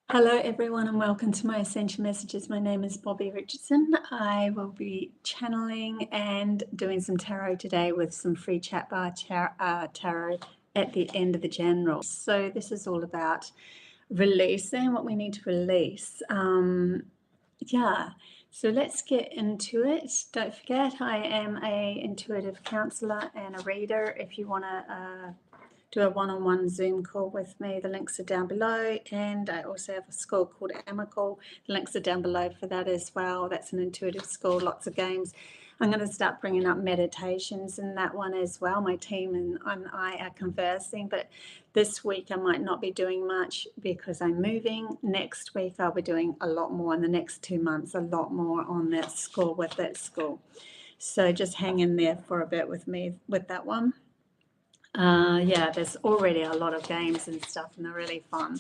Hello everyone and welcome to my Ascension Messages. My name is Bobbie Richardson. I will be channeling and doing some tarot today with some free chat bar tarot at the end of the general. So this is all about releasing what we need to release. Yeah, so let's get into it. Don't forget I am a intuitive counselor and a reader. If you want to do a one-on-one Zoom call with me, the links are down below, and I also have a school called AMAKEL. The links are down below for that as well. That's an intuitive school, lots of games. I'm going to start bringing up meditations in that one as well. My team and I are conversing, but this week I might not be doing much because I'm moving. Next week I'll be doing a lot more. In the next 2 months, a lot more on that school, with that school. So just hang in there for a bit with me with that one. Yeah, there's already a lot of games and stuff, and they're really fun.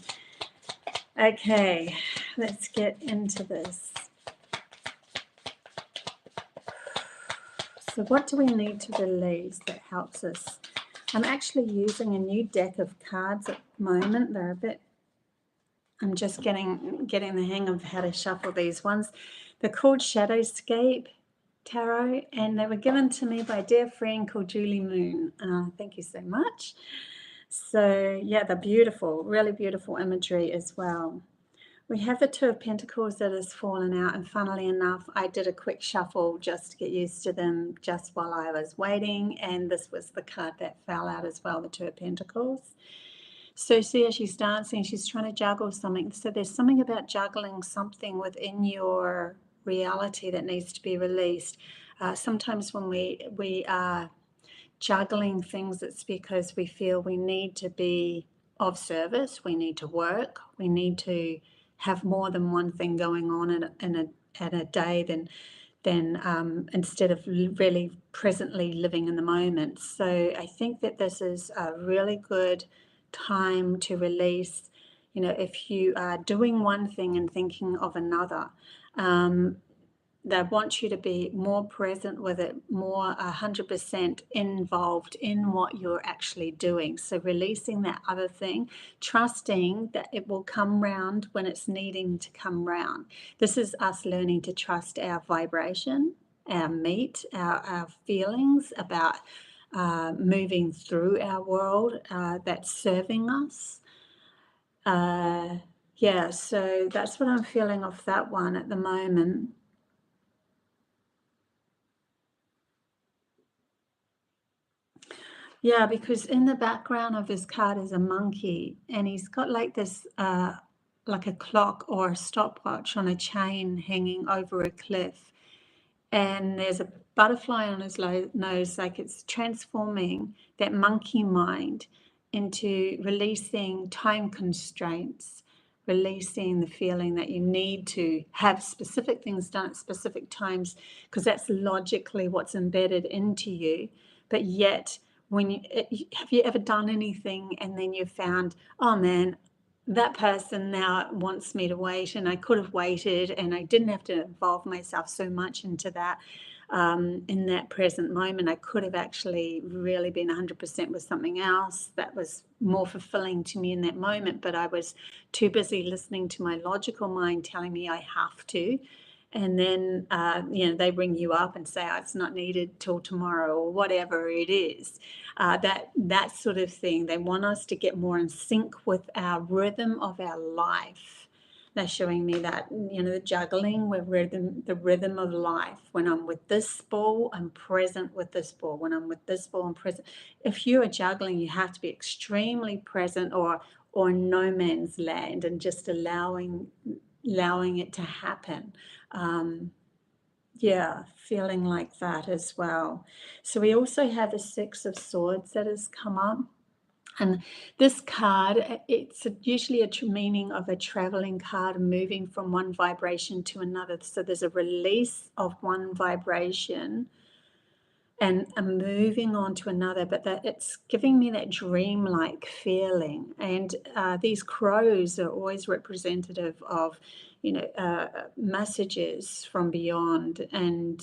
Okay, let's get into this. So what do we need to release that helps us? I'm actually using a new deck of cards at the moment. They're a bit, I'm just getting the hang of how to shuffle these ones. They're called Shadowscape Tarot, and they were given to me by a dear friend called Julie Moon. Thank you so much. So yeah, they're beautiful, really beautiful imagery as well. We have the Two of Pentacles that has fallen out, and funnily enough, I did a quick shuffle just to get used to them just while I was waiting, and this was the card that fell out as well, the Two of Pentacles. So see, as she's dancing, she's trying to juggle something. So there's something about juggling something within your reality that needs to be released. Sometimes when we are juggling things, it's because we feel we need to be of service, we need to work, we need to have more than one thing going on in a day than instead of really presently living in the moment. So I think that this is a really good time to release. You know, if you are doing one thing and thinking of another, they want you to be more present with it, more 100% involved in what you're actually doing. So releasing that other thing, trusting that it will come round when it's needing to come round. This is us learning to trust our vibration, our meat, our feelings about moving through our world that's serving us. Yeah, so that's what I'm feeling off that one at the moment. Yeah, because in the background of his card is a monkey, and he's got like this, like a clock or a stopwatch on a chain hanging over a cliff. And there's a butterfly on his nose, like it's transforming that monkey mind into releasing time constraints, releasing the feeling that you need to have specific things done at specific times, because that's logically what's embedded into you. But yet, have you ever done anything and then you found, oh man, that person now wants me to wait, and I could have waited and I didn't have to involve myself so much into that in that present moment. I could have actually really been 100% with something else that was more fulfilling to me in that moment, but I was too busy listening to my logical mind telling me I have to. And then, they bring you up and say, oh, it's not needed till tomorrow or whatever it is. That sort of thing. They want us to get more in sync with our rhythm of our life. They're showing me that, the juggling with the rhythm of life. When I'm with this ball, I'm present with this ball. When I'm with this ball, I'm present. If you are juggling, you have to be extremely present or no man's land, and just allowing it to happen. Yeah, feeling like that as well. So we also have a Six of Swords that has come up. And this card, it's usually a meaning of a traveling card, moving from one vibration to another. So there's a release of one vibration and I'm moving on to another, but that it's giving me that dreamlike feeling. And these crows are always representative of, messages from beyond, and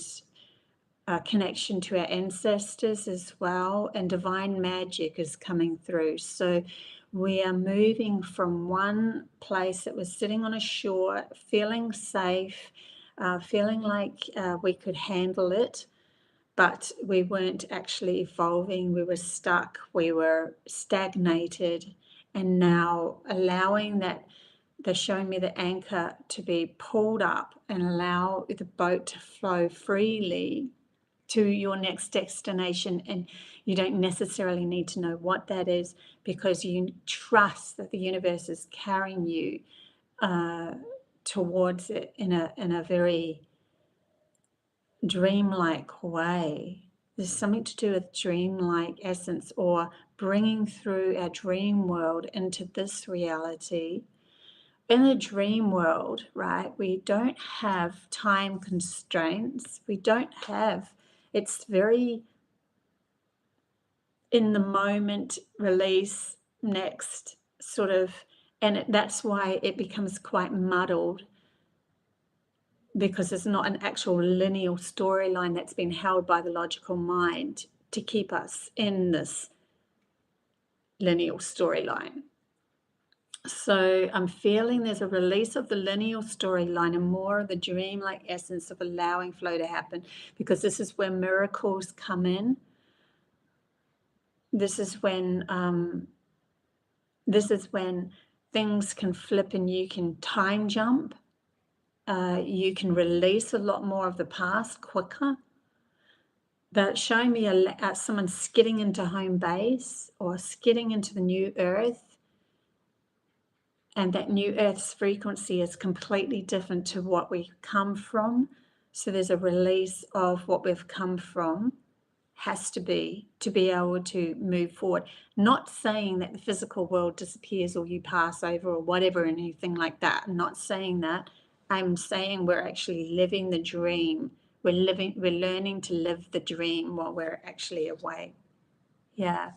connection to our ancestors as well, and divine magic is coming through. So We are moving from one place that was sitting on a shore, feeling safe, feeling like we could handle it, but we weren't actually evolving. We were stuck, we were stagnated, and now allowing that, they're showing me the anchor to be pulled up and allow the boat to flow freely to your next destination. And you don't necessarily need to know what that is, because you trust that the universe is carrying you towards it in a very dreamlike way. There's something to do with dreamlike essence, or bringing through our dream world into this reality. In the dream world, right, we don't have time constraints. We don't have, it's very in the moment, release, next sort of, and that's why it becomes quite muddled, because there's not an actual linear storyline that's been held by the logical mind to keep us in this linear storyline. So I'm feeling there's a release of the linear storyline and more of the dreamlike essence of allowing flow to happen, because this is where miracles come in. This is when things can flip and you can time jump. You can release a lot more of the past quicker. They're showing me someone skidding into home base or skidding into the new earth. And that new earth's frequency is completely different to what we come from. So there's a release of what we've come from, has to be able to move forward. Not saying that the physical world disappears or you pass over or whatever, anything like that. I'm not saying that. I'm saying we're actually living the dream. We're learning to live the dream while we're actually away. Yeah.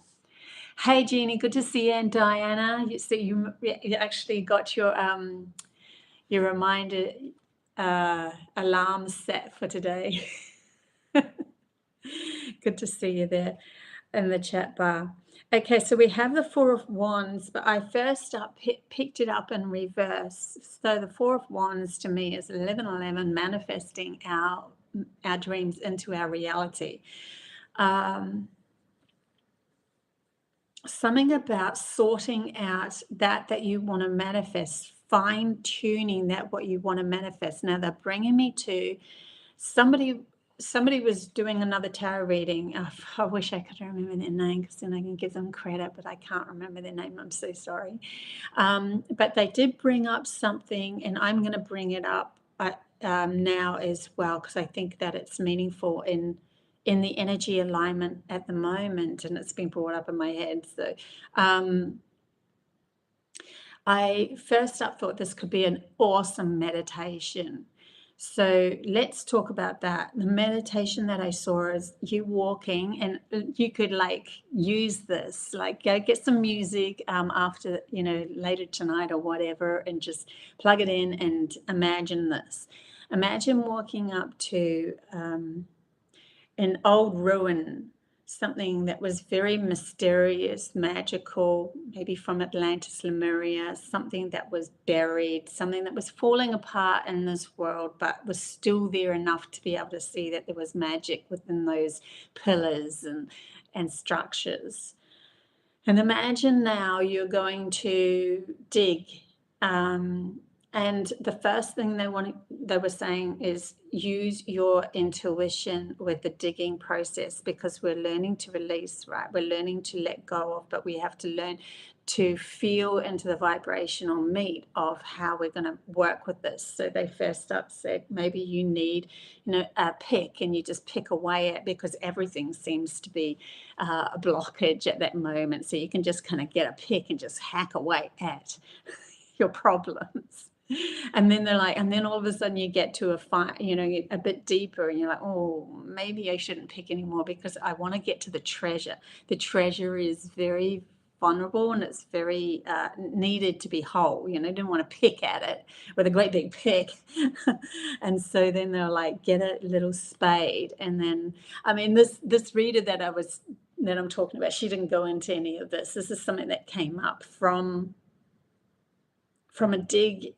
Hey, Jeannie, good to see you. And Diana, you actually got your reminder alarm set for today. Good to see you there in the chat bar. Okay, so we have the Four of Wands, but I first picked it up in reverse. So the Four of Wands to me is 1111, manifesting our dreams into our reality. Something about sorting out that you want to manifest, fine-tuning that what you want to manifest. Now they're bringing me to somebody was doing another tarot reading. I wish I could remember their name, because then I can give them credit, but I can't remember their name. I'm so sorry. But they did bring up something, and I'm going to bring it up now as well, because I think that it's meaningful in the energy alignment at the moment, and it's been brought up in my head. So I first up thought this could be an awesome meditation. So let's talk about that. The meditation that I saw is you walking, and you could like use this, like go get some music after, later tonight or whatever, and just plug it in and imagine this. Imagine walking up to an old ruin, something that was very mysterious, magical, maybe from Atlantis, Lemuria, something that was buried, something that was falling apart in this world, but was still there enough to be able to see that there was magic within those pillars and structures. And imagine now you're going to dig. And the first thing they were saying is use your intuition with the digging process, because we're learning to release, right? We're learning to let go of, but we have to learn to feel into the vibrational meat of how we're going to work with this. So they first up said maybe you need, a pick, and you just pick away at, because everything seems to be a blockage at that moment. So you can just kind of get a pick and just hack away at your problems. And then they're like, and then all of a sudden you get to a bit deeper, and you're like, oh, maybe I shouldn't pick anymore, because I want to get to the treasure. The treasure is very vulnerable, and it's very needed to be whole. Didn't want to pick at it with a great big pick. And so then they're like, get a little spade. And then, this reader that I was that I'm talking about, she didn't go into any of this. This is something that came up from a dig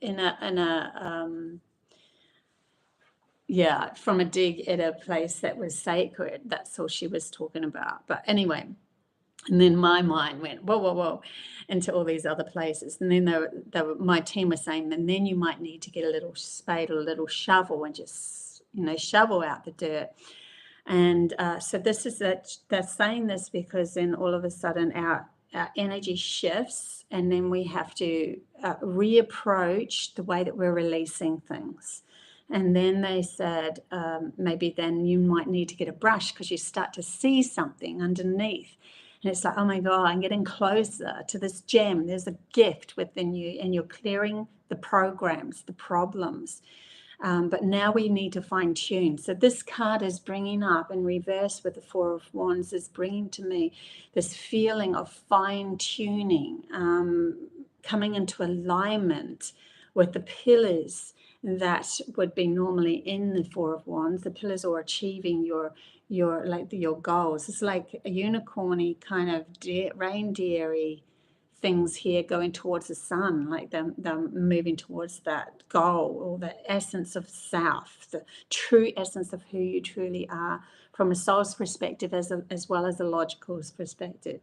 from a dig at a place that was sacred. That's all she was talking about. But anyway, and then my mind went, whoa, whoa, whoa, into all these other places. And then my team was saying, and then you might need to get a little spade or a little shovel and just, shovel out the dirt. And so this is that they're saying this because then all of a sudden our energy shifts, and then we have to reapproach the way that we're releasing things. And then they said, maybe then you might need to get a brush because you start to see something underneath. And it's like, oh my God, I'm getting closer to this gem. There's a gift within you, and you're clearing the programs, the problems. But now we need to fine tune. So this card is bringing up in reverse with the Four of Wands, is bringing to me this feeling of fine tuning, coming into alignment with the pillars that would be normally in the Four of Wands. The pillars are achieving your goals. It's like a unicorny kind of reindeer-y things here going towards the sun, like they're moving towards that goal, or the essence of self, the true essence of who you truly are from a soul's perspective as well as a logical perspective.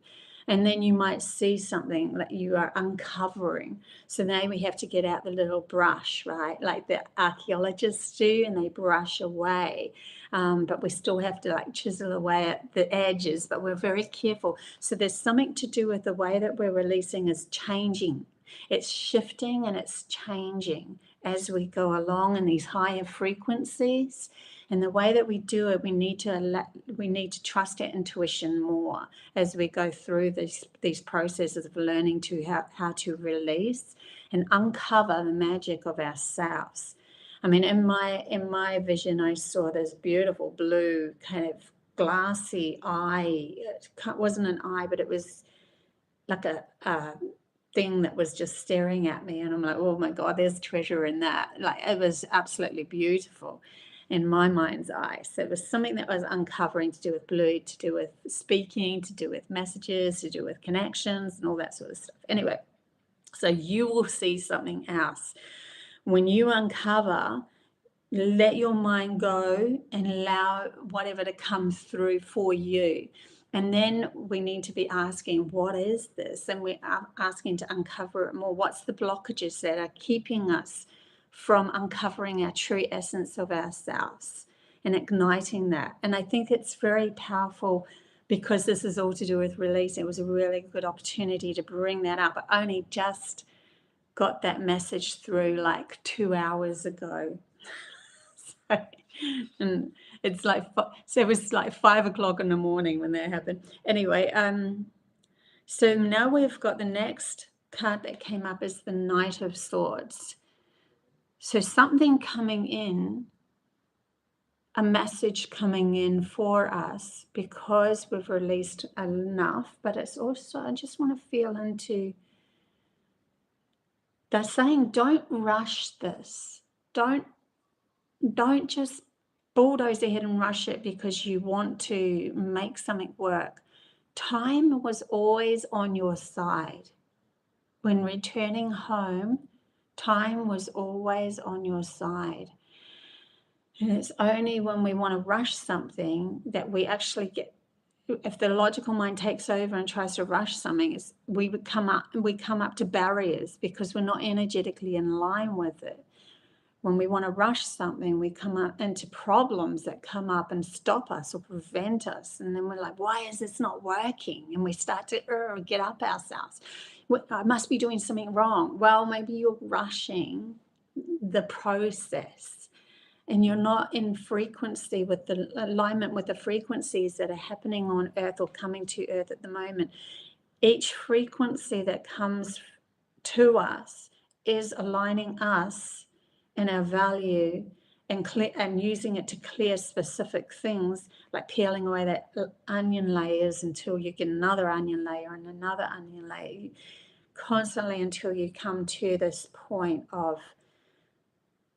And then you might see something that you are uncovering. So now we have to get out the little brush, right? Like the archaeologists do, and they brush away. But we still have to chisel away at the edges, but we're very careful. So there's something to do with the way that we're releasing is changing. It's shifting and it's changing as we go along in these higher frequencies. And the way that we do it, we need to trust our intuition more as we go through these processes of learning to how to release and uncover the magic of ourselves. I mean, in my vision, I saw this beautiful blue kind of glassy eye. It wasn't an eye, but it was like a thing that was just staring at me. And I'm like, oh my God, there's treasure in that. Like, it was absolutely beautiful in my mind's eye. So it was something that was uncovering, to do with blue, to do with speaking, to do with messages, to do with connections and all that sort of stuff. Anyway, so you will see something else. When you uncover, let your mind go and allow whatever to come through for you. And then we need to be asking, what is this? And we're asking to uncover it more. What's the blockages that are keeping us from uncovering our true essence of ourselves and igniting that? And I think it's very powerful, because this is all to do with release. It was a really good opportunity to bring that up. I only just got that message through 2 hours ago. And it's so it was 5 o'clock in the morning when that happened. Anyway, so now we've got the next card that came up is the Knight of Swords. So something coming in, a message coming in for us, because we've released enough. But it's also, I just want to feel into, they're saying, don't rush this. Don't just bulldoze ahead and rush it because you want to make something work. Time was always on your side. When returning home, time was always on your side. And it's only when we want to rush something that we actually get, if the logical mind takes over and tries to rush something, we come up to barriers because we're not energetically in line with it. When we want to rush something, we come up into problems that come up and stop us or prevent us. And then we're like, why is this not working? And we start to get up ourselves. I must be doing something wrong. Well, maybe you're rushing the process and you're not in frequency with the alignment with the frequencies that are happening on Earth or coming to Earth at the moment. Each frequency that comes to us is aligning us and our value and using it to clear specific things, like peeling away that onion layers until you get another onion layer and another onion layer, constantly until you come to this point of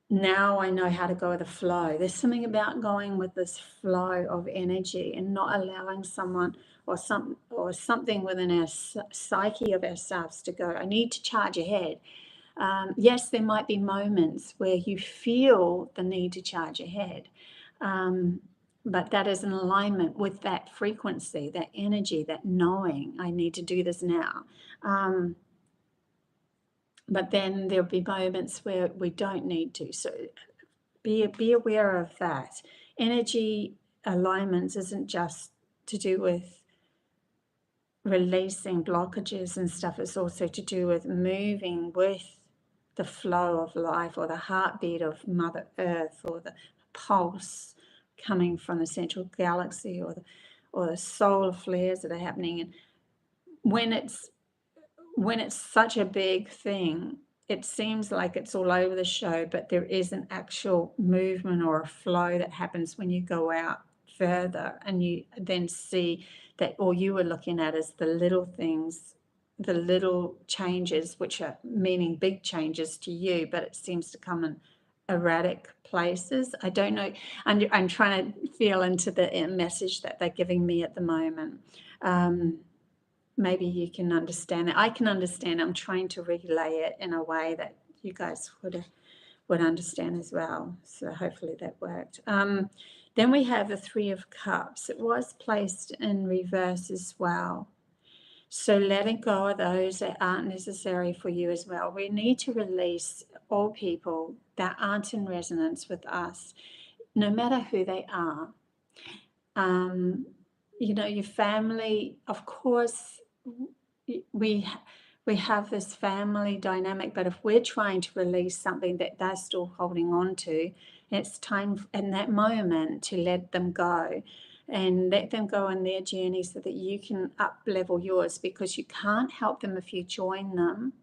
now I know how to go with the flow. There's something about going with this flow of energy and not allowing someone or something within our psyche of ourselves to go, I need to charge ahead. Yes, there might be moments where you feel the need to charge ahead, but that is in alignment with that frequency, that energy, that knowing, I need to do this now. But then there'll be moments where we don't need to. So be aware of that. Energy alignments isn't just to do with releasing blockages and stuff. It's also to do with moving with the flow of life, or the heartbeat of Mother Earth, or the pulse coming from the central galaxy, or the solar flares that are happening. And when it's such a big thing, it seems like it's all over the show, but there is an actual movement or a flow that happens when you go out further, and you then see that all you were looking at is the little things, the little changes, which are meaning big changes to you, but it seems to come in erratic places. I don't know. I'm trying to feel into the message that they're giving me at the moment. Maybe you can understand it. I can understand. I'm trying to relay it in a way that you guys would understand as well. So hopefully that worked. Then we have the Three of Cups. It was placed in reverse as well. So letting go of those that aren't necessary for you as well. We need to release all people that aren't in resonance with us, no matter who they are. You know, your family, of course, we have this family dynamic, but if we're trying to release something that they're still holding on to, it's time in that moment to let them go, and let them go on their journey so that you can up level yours, because you can't help them if you join them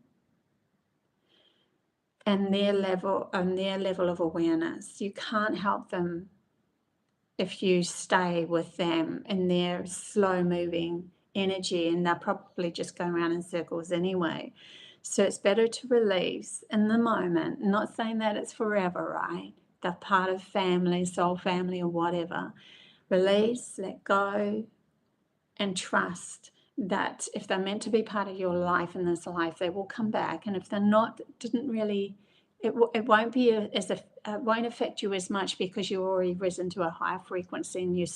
and their level of awareness. You can't help them if you stay with them in their slow moving energy, and they're probably just going around in circles anyway. So it's better to release in the moment. Not saying that it's forever, right? They're part of family, soul family, or whatever. Release, let go, and trust that if they're meant to be part of your life in this life, they will come back. And if they're not, it won't be it won't affect you as much, because you've already risen to a higher frequency and you're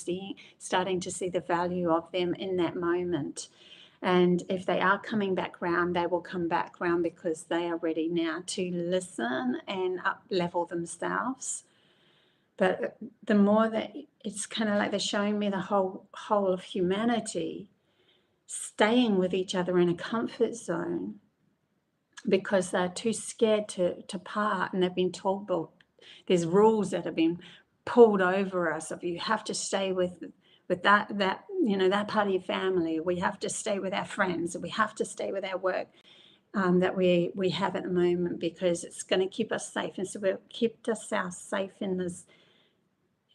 starting to see the value of them in that moment. And if they are coming back round, they will come back round because they are ready now to listen and up level themselves. But the more that it's kind of like they're showing me the whole of humanity staying with each other in a comfort zone, because they're too scared to part, and they've been told, well, there's rules that have been pulled over us of, you have to stay with that you know, that part of your family. We have to stay with our friends, we have to stay with our work that we have at the moment, because it's going to keep us safe. And so we've kept ourselves safe in this.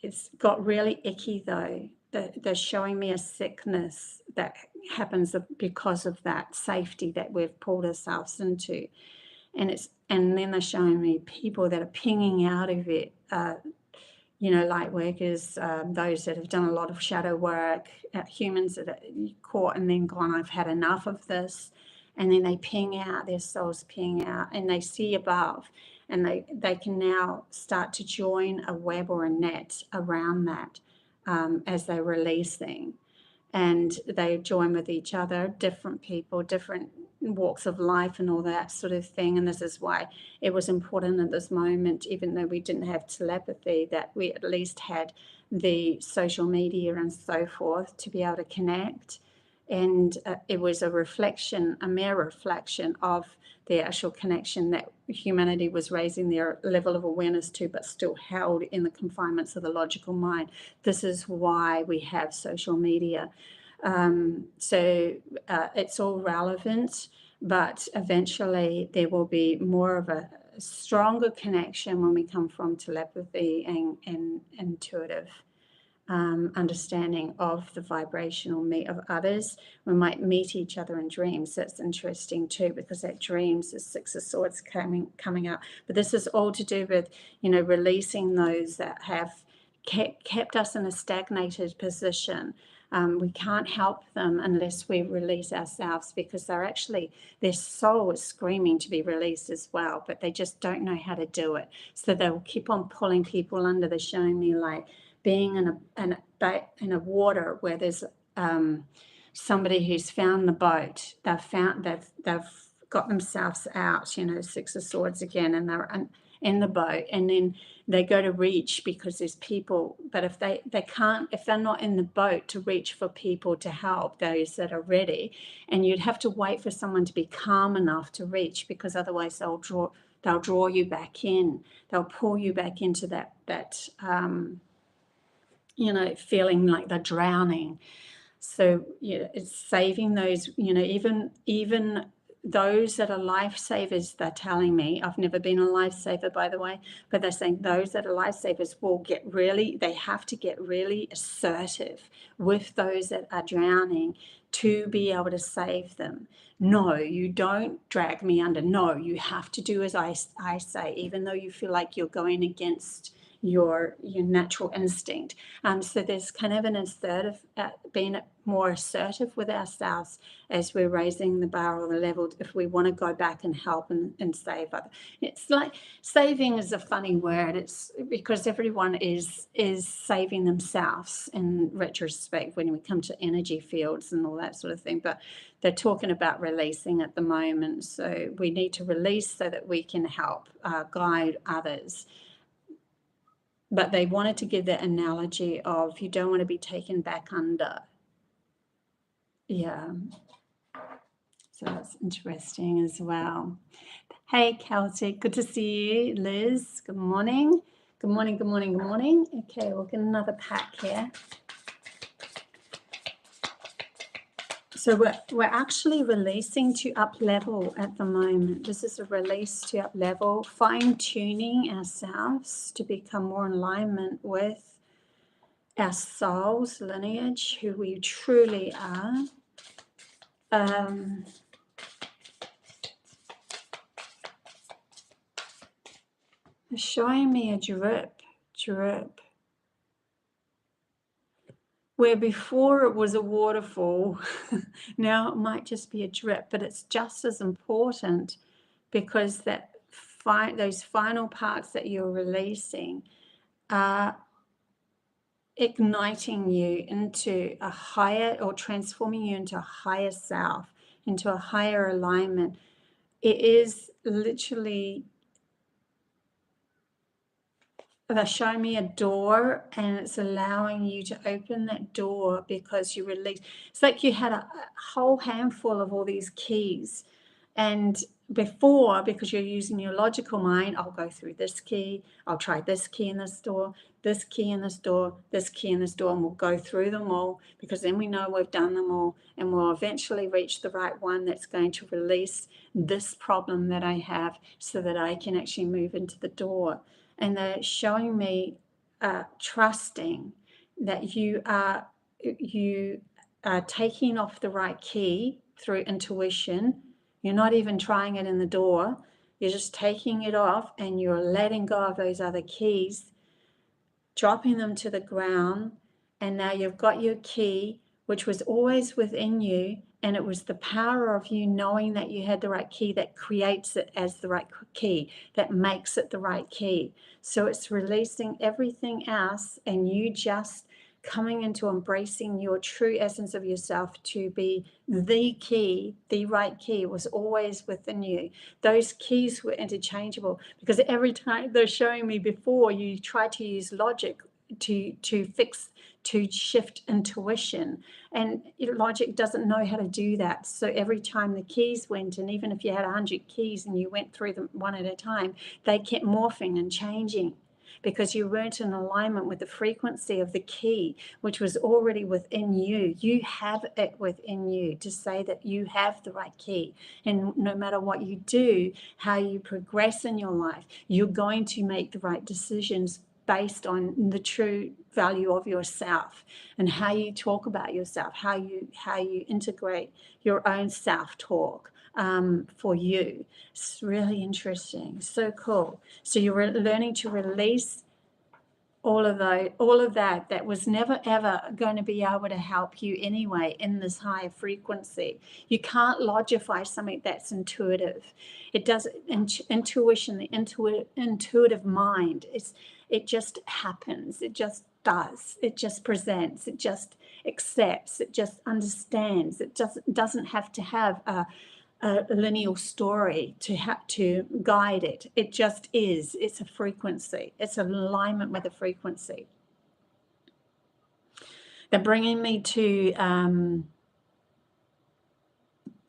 It's got really icky though. They're showing me a sickness that happens because of that safety that we've pulled ourselves into. And then they're showing me people that are pinging out of it, you know, light workers, those that have done a lot of shadow work, humans that are caught and then gone, I've had enough of this. And then they ping out, their souls ping out, and they see above, and they can now start to join a web or a net around that as they're releasing. And they join with each other, different people, different walks of life and all that sort of thing. And this is why it was important at this moment, even though we didn't have telepathy, that we at least had the social media and so forth to be able to connect. And it was a reflection, a mere reflection of the actual connection that humanity was raising their level of awareness to, but still held in the confinements of the logical mind. This is why we have social media. So it's all relevant, but eventually there will be more of a stronger connection when we come from telepathy and intuitive understanding of the vibrational me of others. We might meet each other in dreams. That's interesting too, because that dreams is Six of Swords coming up. But this is all to do with, you know, releasing those that have kept us in a stagnated position. We can't help them unless we release ourselves, because they're actually, their soul is screaming to be released as well, but they just don't know how to do it. So they'll keep on pulling people under. They're showing me like being in a water where there's somebody who's found the boat. They've got themselves out, you know, Six of Swords again, and they're in the boat, and then they go to reach because there's people, but if they can't, if they're not in the boat to reach for people to help those that are ready, and you'd have to wait for someone to be calm enough to reach, because otherwise they'll draw you back in. They'll pull you back into that you know, feeling like they're drowning. So yeah, it's saving those, you know, even those that are lifesavers, they're telling me, I've never been a lifesaver, by the way, but they're saying those that are lifesavers will they have to get really assertive with those that are drowning to be able to save them. No, you don't drag me under. No, you have to do as I say, even though you feel like you're going against your natural instinct. So there's kind of an assertive, being more assertive with ourselves as we're raising the bar or the level, if we want to go back and help and save others. It's like, saving is a funny word. It's because everyone is saving themselves in retrospect when we come to energy fields and all that sort of thing, but they're talking about releasing at the moment. So we need to release so that we can help guide others. But they wanted to give that analogy of, you don't want to be taken back under. Yeah. So that's interesting as well. Hey, Celtic, good to see you. Liz, good morning. Good morning, good morning, good morning. Okay, we'll get another pack here. So we're actually releasing to up level at the moment. This is a release to up level, fine-tuning ourselves to become more in alignment with our soul's lineage, who we truly are. They're showing me a drip. Where before it was a waterfall, now it might just be a drip, but it's just as important, because those final parts that you're releasing are igniting you into a higher, or transforming you into a higher self, into a higher alignment. It is literally, they're showing me a door, and it's allowing you to open that door because you release. It's like you had a whole handful of all these keys, and before, because you're using your logical mind, I'll go through this key, I'll try this key in this door, this key in this door, this key in this door, and we'll go through them all, because then we know we've done them all, and we'll eventually reach the right one that's going to release this problem that I have, so that I can actually move into the door. And they're showing me trusting that you are taking off the right key through intuition. You're not even trying it in the door. You're just taking it off, and you're letting go of those other keys, dropping them to the ground. And now you've got your key, which was always within you. And it was the power of you knowing that you had the right key that creates it as the right key, that makes it the right key. So it's releasing everything else, and you just coming into embracing your true essence of yourself to be the key. The right key was always within you. Those keys were interchangeable, because every time they're showing me before, you tried to use logic to shift intuition, and logic doesn't know how to do that. So every time the keys went, and even if you had 100 keys and you went through them one at a time, they kept morphing and changing, because you weren't in alignment with the frequency of the key, which was already within you. You have it within you to say that you have the right key. And no matter what you do, how you progress in your life, you're going to make the right decisions based on the true value of yourself and how you talk about yourself, how you integrate your own self-talk for you. It's really interesting. So cool. So you're learning to release all of that was never ever going to be able to help you anyway in this higher frequency. You can't logify something that's intuitive. It does intuition, the intuitive mind. It just happens. It just does. It just presents. It just accepts. It just understands. It just doesn't have to have a linear story to guide it. It just is. It's a frequency. It's an alignment with a frequency. They're bringing me to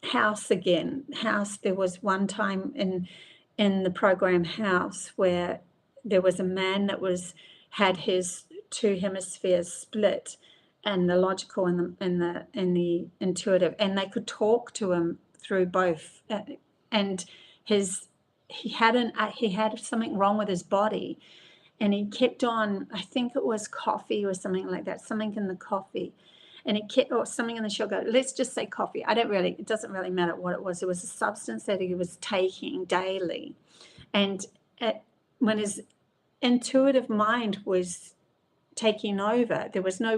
House again. House. There was one time in the program House where there was a man that had his two hemispheres split, and the logical and the intuitive, and they could talk to him through both, and he had something wrong with his body, and he kept on, I think it was coffee or something like that, something in the coffee, and it kept, or something in the sugar, let's just say coffee, it doesn't really matter what it was. It was a substance that he was taking daily, and when his intuitive mind was taking over, there was no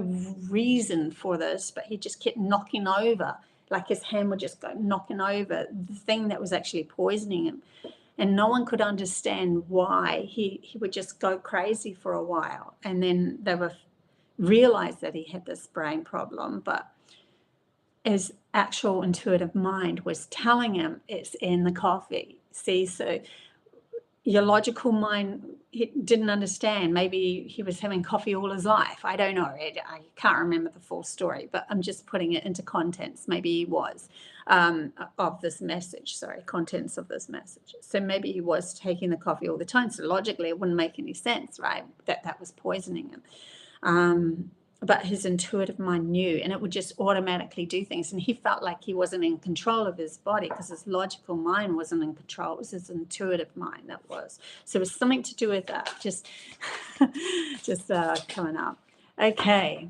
reason for this, but he just kept knocking over, like his hand would just go knocking over the thing that was actually poisoning him. And no one could understand why. He would just go crazy for a while. And then they realized that he had this brain problem, but his actual intuitive mind was telling him it's in the coffee. See, so your logical mind, he didn't understand. Maybe he was having coffee all his life. I don't know. I can't remember the full story, but I'm just putting it into contents. Maybe he was of this message. Sorry, contents of this message. So maybe he was taking the coffee all the time. So logically, it wouldn't make any sense, right? That was poisoning him. But his intuitive mind knew, and it would just automatically do things. And he felt like he wasn't in control of his body because his logical mind wasn't in control. It was his intuitive mind that was. So it was something to do with that, just coming up. Okay.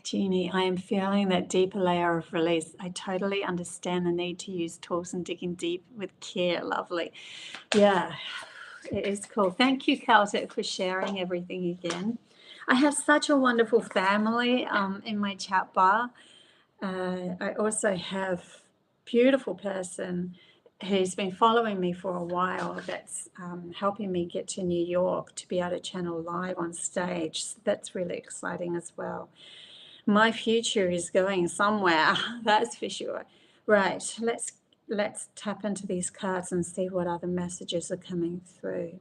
Jeannie, I am feeling that deeper layer of release. I totally understand the need to use tools and digging deep with care. Lovely. Yeah. It is cool. Thank you, Celtic, for sharing everything again. I have such a wonderful family in my chat bar. I also have a beautiful person who's been following me for a while that's helping me get to New York to be able to channel live on stage. So that's really exciting as well. My future is going somewhere, that's for sure. Right, let's tap into these cards and see what other messages are coming through.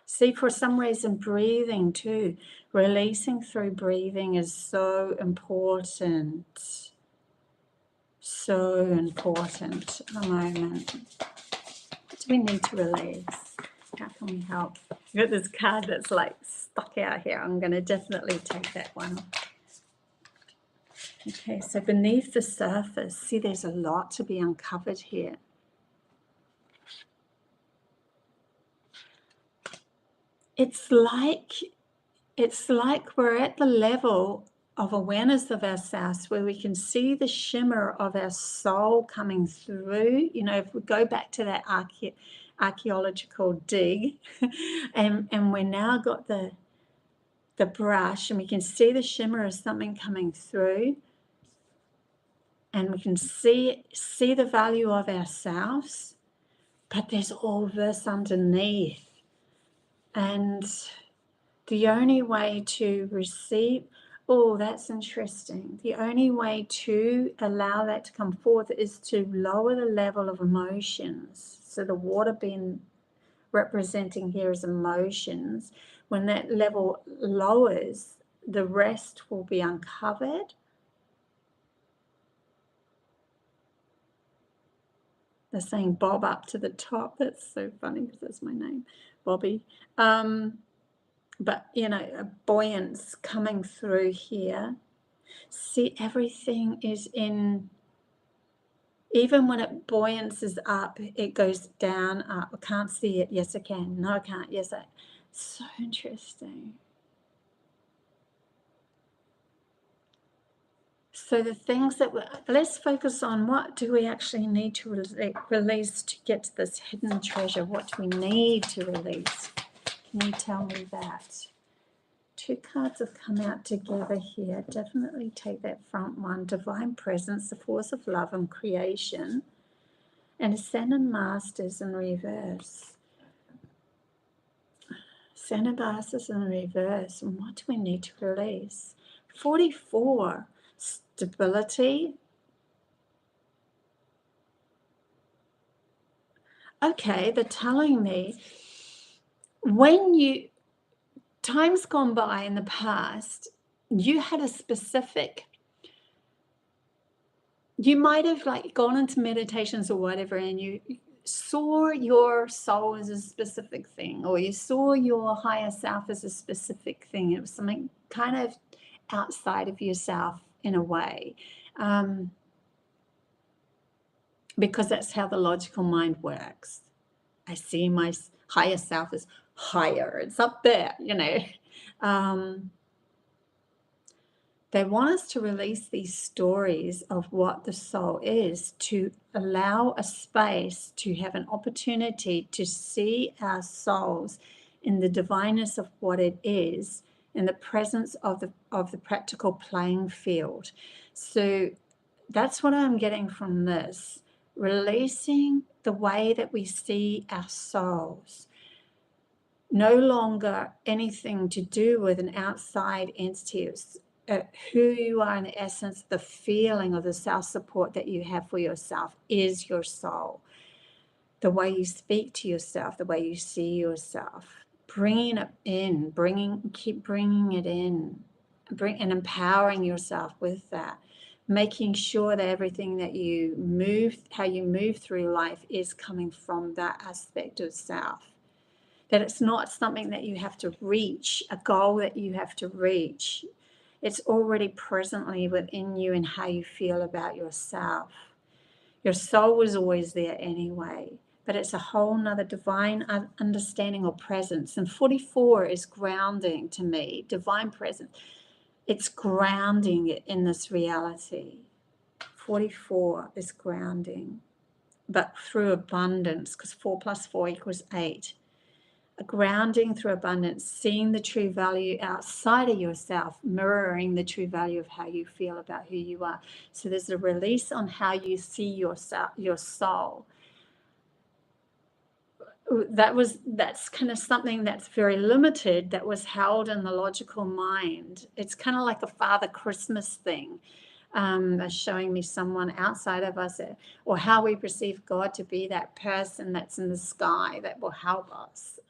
See, for some reason, breathing too. Releasing through breathing is so important. So important at the moment. What do we need to release? How can we help? I've got this card that's like stuck out here. I'm going to definitely take that one. Okay, so beneath the surface, see, there's a lot to be uncovered here. It's like we're at the level of awareness of ourselves where we can see the shimmer of our soul coming through. You know, if we go back to that archaeological dig, and we now got the brush, and we can see the shimmer of something coming through. And we can see the value of ourselves, but there's all this underneath. And the only way to receive, oh, that's interesting. The only way to allow that to come forth is to lower the level of emotions. So the water being representing here as emotions. When that level lowers, the rest will be uncovered. They're saying bob up to the top. That's so funny because that's my name, Bobby. But, you know, a buoyance coming through here. See, everything is in Even when it buoyances up, it goes down, up. I can't see it. Yes, I can. No, I can't. Yes, I. So interesting. So the things that let's focus on, what do we actually need to release to get to this hidden treasure? What do we need to release? Can you tell me that? Two cards have come out together here. Definitely take that front one. Divine Presence, the force of love and creation. And Ascended Masters in reverse. Ascended Masters in reverse. And what do we need to release? 44. Stability. Okay, they're telling me when time's gone by in the past, you had a specific, you might have like gone into meditations or whatever, and you saw your soul as a specific thing, or you saw your higher self as a specific thing. It was something kind of outside of yourself in a way, because that's how the logical mind works. I see my higher self as higher. It's up there, you know. They want us to release these stories of what the soul is, to allow a space to have an opportunity to see our souls in the divineness of what it is, in the presence of the practical playing field. So that's what I'm getting from this. Releasing the way that we see our souls. No longer anything to do with an outside entity. Who you are in the essence, the feeling of the self-support that you have for yourself is your soul. The way you speak to yourself, the way you see yourself, bringing it in, keep bringing it in, and empowering yourself with that, making sure that everything that you move, how you move through life is coming from that aspect of self. That it's not something that you have to reach, a goal that you have to reach. It's already presently within you and how you feel about yourself. Your soul was always there anyway, but it's a whole nother divine understanding or presence. And 44 is grounding to me, divine presence. It's grounding it in this reality. 44 is grounding, but through abundance, because 4 + 4 = 8. A grounding through abundance, seeing the true value outside of yourself, mirroring the true value of how you feel about who you are. So there's a release on how you see yourself, your soul. That's kind of something that's very limited, that was held in the logical mind. It's kind of like a Father Christmas thing. Showing me someone outside of us, or how we perceive God to be that person that's in the sky that will help us.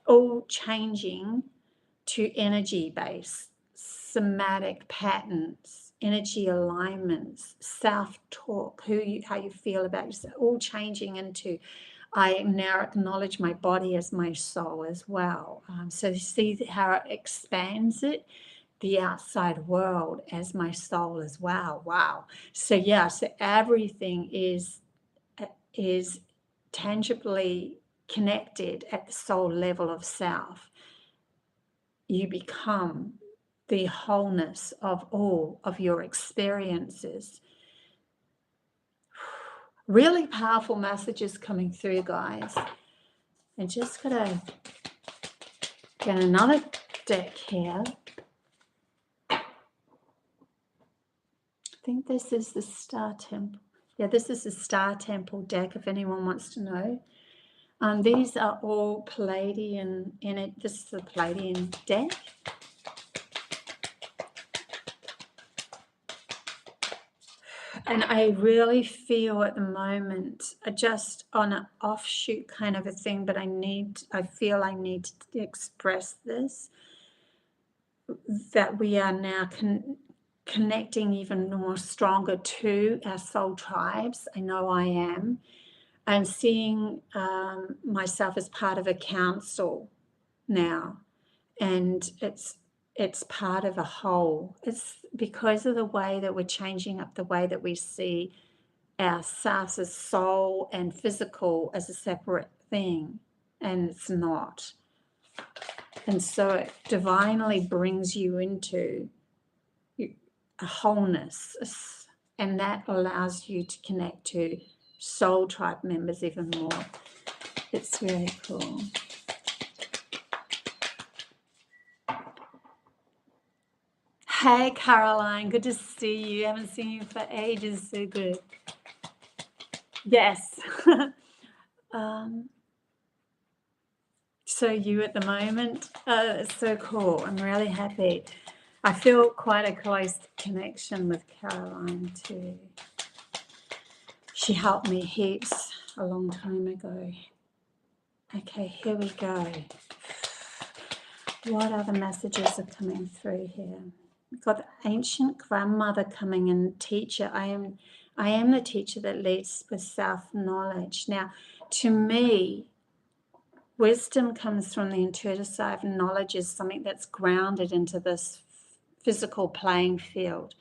All changing to energy-based, somatic patterns, energy alignments, self-talk, how you feel about yourself, all changing into, I now acknowledge my body as my soul as well. So see how it expands it, the outside world as my soul as well. Wow. So yeah, so everything is tangibly connected at the soul level of self. You become the wholeness of all of your experiences. Really powerful messages coming through, guys. I just gotta get another deck here. I think this is the Star Temple. Yeah, this is the Star Temple deck, if anyone wants to know. These are all Pleiadian in it. This is the Pleiadian deck. And I really feel at the moment, just on an offshoot kind of a thing, but I feel I need to express this, that we are now connecting even more stronger to our soul tribes. I know I am. I'm seeing myself as part of a council now, and it's part of a whole. It's because of the way that we're changing up the way that we see ourselves as soul and physical as a separate thing, and it's not. And so it divinely brings you into a wholeness, and that allows you to connect to soul tribe members even more. It's really cool. Hey Caroline, good to see you. Haven't seen you for ages. So good. Yes. So you at the moment, it's so cool. I'm really happy. I feel quite a close connection with Caroline too. She helped me heaps a long time ago. Okay, here we go. What other messages are coming through here? We've got the ancient grandmother coming in, teacher. I am the teacher that leads with self-knowledge. Now, to me, wisdom comes from the intuitive side, and knowledge is something that's grounded into this physical playing field.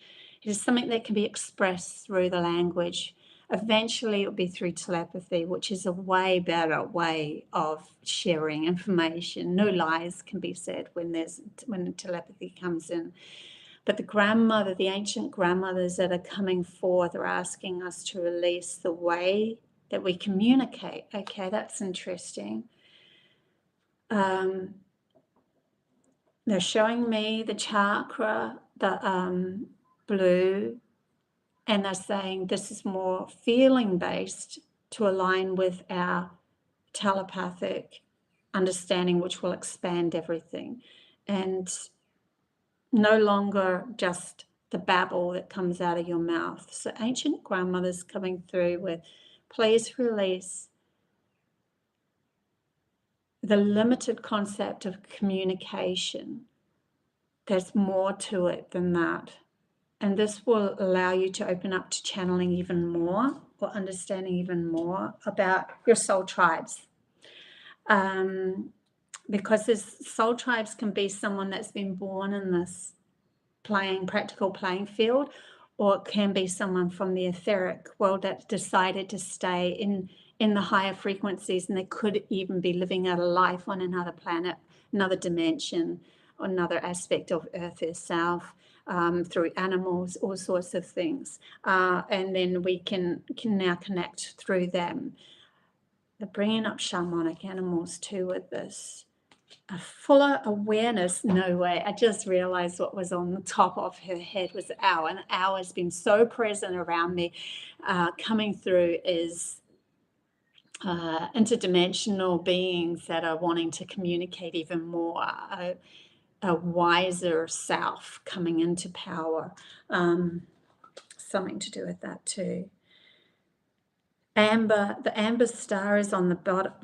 It is something that can be expressed through the language. Eventually, it'll be through telepathy, which is a way better way of sharing information. No lies can be said when telepathy comes in. But the grandmother, the ancient grandmothers that are coming forth are asking us to release the way that we communicate. Okay, that's interesting. They're showing me the chakra, the blue, and they're saying this is more feeling based to align with our telepathic understanding, which will expand everything, and no longer just the babble that comes out of your mouth. So ancient grandmothers coming through with, please release the limited concept of communication. There's more to it than that. And this will allow you to open up to channeling even more, or understanding even more about your soul tribes. Because this soul tribes can be someone that's been born in this practical playing field, or it can be someone from the etheric world that decided to stay in the higher frequencies, and they could even be living out a life on another planet, another dimension, another aspect of Earth itself, through animals, all sorts of things. And then we can now connect through them. They're bringing up shamanic animals too with this. A fuller awareness, no way. I just realized what was on the top of her head was the owl, and the owl has been so present around me. Coming through is interdimensional beings that are wanting to communicate even more, a wiser self coming into power. Something to do with that too. The amber star is on the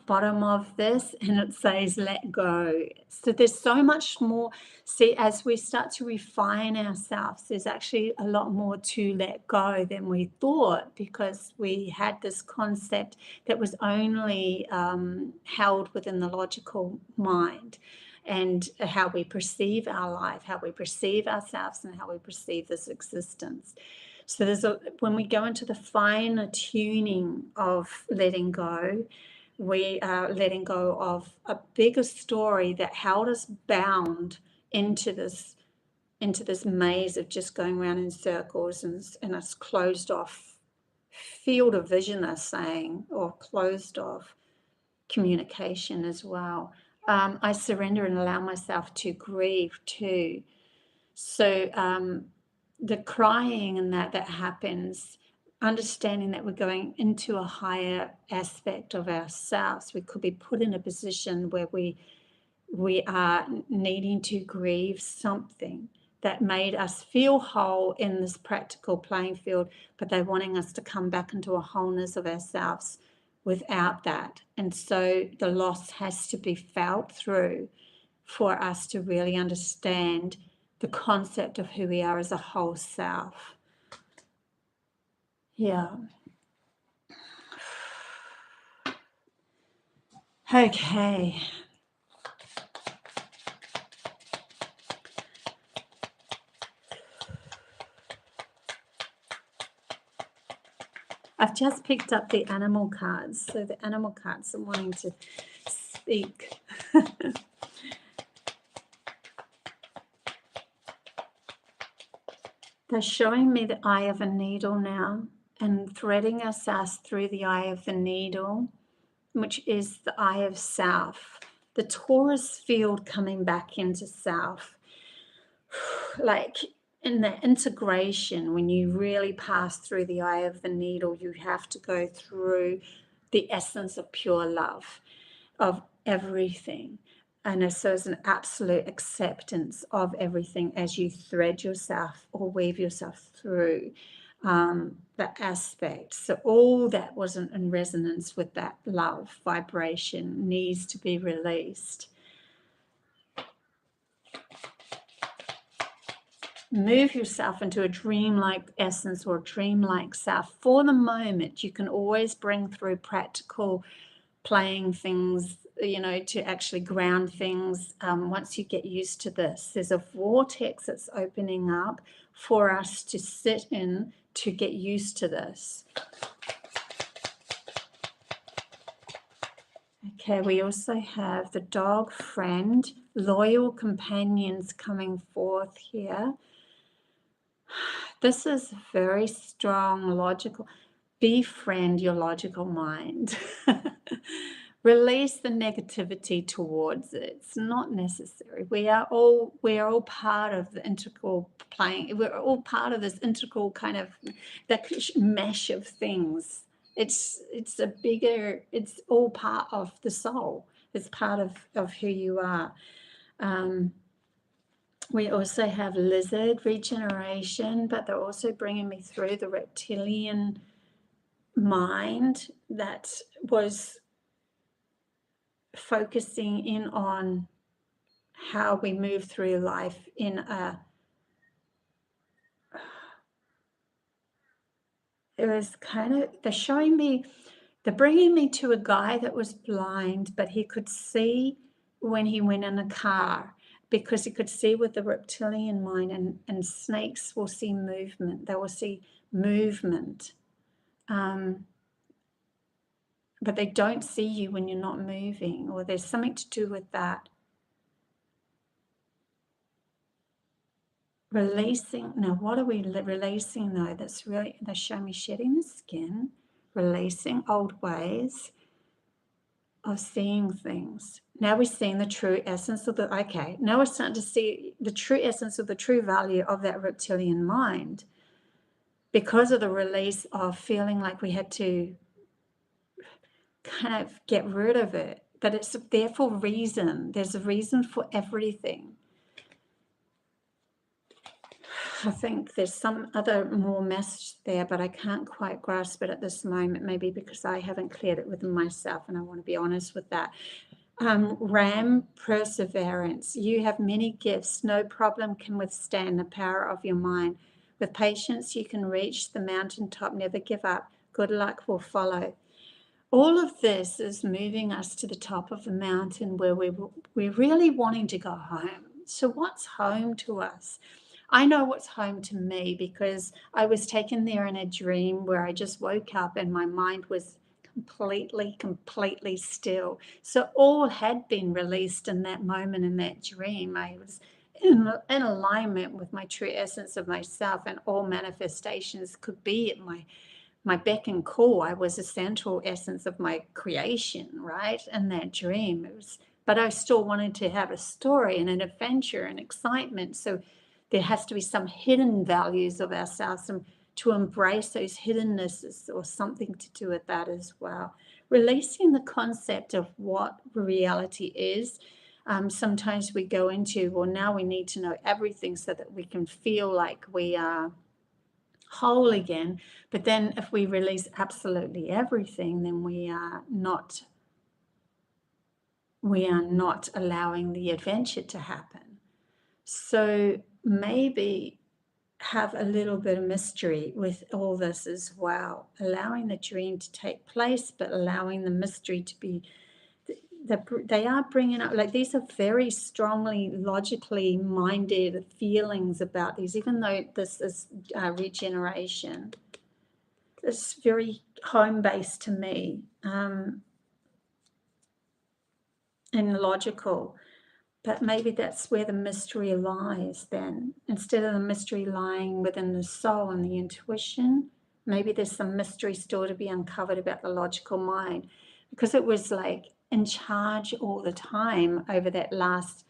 bottom of this, and it says let go. So there's so much more. See, as we start to refine ourselves, there's actually a lot more to let go than we thought, because we had this concept that was only held within the logical mind, and how we perceive our life, how we perceive ourselves, and how we perceive this existence. So when we go into the finer tuning of letting go, we are letting go of a bigger story that held us bound into this maze of just going around in circles, and it's closed off field of vision, they're saying, or closed off communication as well. I surrender and allow myself to grieve too. So the crying and that happens, understanding that we're going into a higher aspect of ourselves. We could be put in a position where we are needing to grieve something that made us feel whole in this practical playing field, but they're wanting us to come back into a wholeness of ourselves without that. And so the loss has to be felt through for us to really understand the concept of who we are as a whole self. Yeah. Okay. I've just picked up the animal cards. So the animal cards are wanting to speak. They're showing me the eye of a needle now and threading us through the eye of the needle, which is the eye of self. The Taurus field coming back into self. Like in the integration, when you really pass through the eye of the needle, you have to go through the essence of pure love of everything. And so it's an absolute acceptance of everything as you thread yourself or weave yourself through the aspect. So all that wasn't in resonance with that love vibration needs to be released. Move yourself into a dreamlike essence or dreamlike self. For the moment, you can always bring through practical playing things, you know, to actually ground things. Once you get used to this, there's a vortex that's opening up for us to sit in to get used to this. Okay, we also have the dog friend, loyal companions coming forth here. This is very strong, logical. Befriend your logical mind. Release the negativity towards it. It's not necessary. We are all part of the integral playing. We're all part of this integral kind of that mesh of things. It's a bigger. It's all part of the soul. It's part of who you are. We also have lizard regeneration, but they're also bringing me through the reptilian mind that was focusing in on how we move through life in a, it was kind of, they're bringing me to a guy that was blind, but he could see when he went in a car, because he could see with the reptilian mind, and snakes will see movement. They will see movement. But they don't see you when you're not moving, or there's something to do with that. Releasing. Now, what are we releasing though? That's really, they show me shedding the skin, releasing old ways of seeing things. Now we're seeing the true essence of now we're starting to see the true essence of the true value of that reptilian mind, because of the release of feeling like we had to kind of get rid of it. But it's there for a reason. There's a reason for everything. I think there's some other more message there, but I can't quite grasp it at this moment, maybe because I haven't cleared it within myself, and I want to be honest with that. Ram, perseverance. You have many gifts. No problem can withstand the power of your mind. With patience, you can reach the mountaintop. Never give up. Good luck will follow. All of this is moving us to the top of the mountain where we're really wanting to go home. So what's home to us? I know what's home to me, because I was taken there in a dream where I just woke up and my mind was completely still. So all had been released in that moment, in that dream. I was in alignment with my true essence of myself, and all manifestations could be at my beck and call. I was the central essence of my creation, right? In that dream. But I still wanted to have a story and an adventure and excitement. So there has to be some hidden values of ourselves, and to embrace those hiddennesses, or something to do with that as well. Releasing the concept of what reality is. Sometimes we go into, well, now we need to know everything so that we can feel like we are whole again. But then if we release absolutely everything, then we are not allowing the adventure to happen. So maybe have a little bit of mystery with all this as well, allowing the dream to take place, but allowing the mystery to be, they are bringing up, like, these are very strongly logically minded feelings about these, even though this is regeneration. It's very home-based to me, and logical. But maybe that's where the mystery lies then. Instead of the mystery lying within the soul and the intuition, maybe there's some mystery still to be uncovered about the logical mind, because it was like in charge all the time over that last